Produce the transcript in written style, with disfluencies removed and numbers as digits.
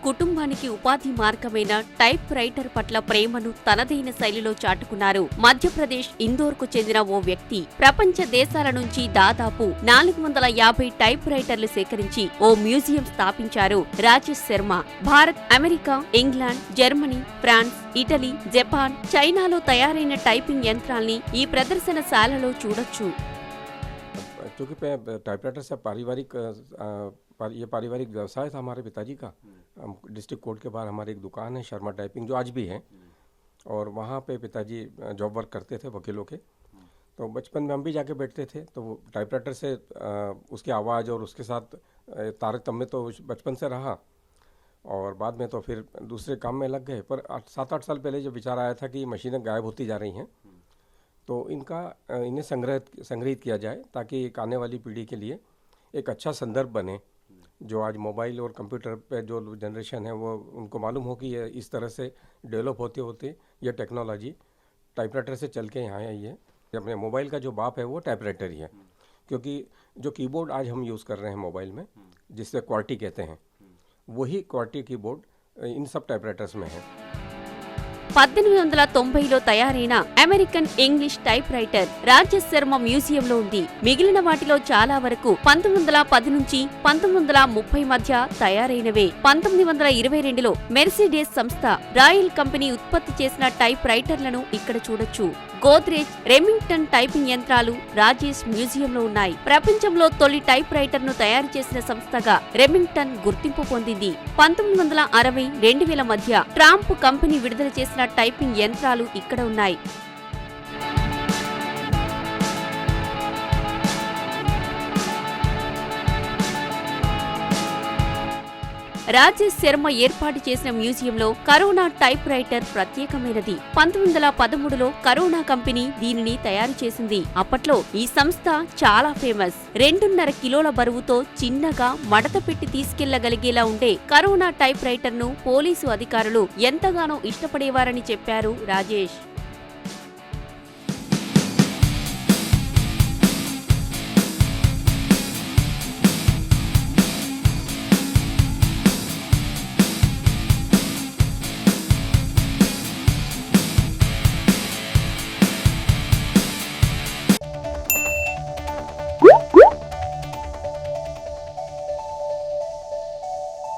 కుటుంబానికి ఉపాధి మార్గమైన type writer పట్ల ప్రేమను తనదైన శైలిలో చాటుకున్నారు. మధ్యప్రదేశ్ ఇందోర్కు చెందిన ఓ వ్యక్తి ప్రపంచ దేశాల నుంచి దాదాపు 450 టైప్ రైటర్లు సేకరించి ఓ మ్యూజియం స్థాపించారు. Rajesh Sharma Bharat, America, England, Germany, France, Italy, Japan, చైనాలో తయారైన టైపింగ్ యంత్రాల్ని ఈ ప్రదర్శనశాలలో చూడొచ్చు. क्योंकि टाइपराइटर से ये पारिवारिक व्यवसाय था हमारे पिताजी का। डिस्ट्रिक्ट कोर्ट के बाहर हमारी एक दुकान है शर्मा टाइपिंग, जो आज भी है, और वहाँ पे पिताजी जॉब वर्क करते थे वकीलों के। तो बचपन में हम भी जाके बैठते थे, तो वो टाइपराइटर से उसकी आवाज़ और उसके साथ तारतम्य तो बचपन से रहा, और बाद में तो फिर दूसरे काम में लग गए। पर 7-8 साल पहले जो विचार आया था कि मशीनें गायब होती जा रही हैं, तो इन्हें संग्रहित किया जाए ताकि एक आने वाली पीढ़ी के लिए एक अच्छा संदर्भ बने। जो आज मोबाइल और कंप्यूटर पे जो जनरेशन है वो उनको मालूम हो कि ये इस तरह से डेवलप होते होते ये टेक्नोलॉजी टाइपराइटर से चल के यहाँ आई है। अपने मोबाइल का जो बाप है वो टाइपराइटर ही है, क्योंकि जो कीबोर्ड आज हम यूज़ कर रहे हैं मोबाइल में, जिससे क्वार्टी कहते हैं, वही क्वार्टी कीबोर्ड इन सब टाइपराइटर्स में है। 1890లో తయారైన American English type writer Rajesh Sharma మ్యూజియంలో ఉంది. మిగిలిన వాటిలో చాలా వరకు 1910 నుంచి 1930 మధ్య తయారైనవే. 1922లో మెర్సిడెస్ సంస్థ రాయల్ కంపెనీ ఉత్పత్తి చేసిన టైప్ రైటర్లను ఇక్కడ చూడొచ్చు. గోద్రేజ్, రెమింగ్టన్ టైపింగ్ యంత్రాలు రాజేష్ మ్యూజియంలో ఉన్నాయి. ప్రపంచంలో తొలి టైప్ రైటర్ ను తయారు చేసిన సంస్థగా రెమింగ్టన్ గుర్తింపు పొందింది. 1960, 2000 మధ్య ట్రాంప్ కంపెనీ విడుదల చేసిన టైపింగ్ యంత్రాలు ఇక్కడ ఉన్నాయి. రాజేష్ శర్మ ఏర్పాటు చేసిన మ్యూజియంలో కరోనా టైప్ రైటర్ ప్రత్యేకమైనది. 1913లో కరోనా కంపెనీ దీనిని తయారు చేసింది. అప్పట్లో ఈ సంస్థ చాలా ఫేమస్. 2.5 కిలోల బరువుతో చిన్నగా మడత పెట్టి తీసుకెళ్లగలిగేలా ఉండే కరోనా టైప్ రైటర్ ను పోలీసు అధికారులు ఎంతగానో ఇష్టపడేవారని చెప్పారు రాజేష్.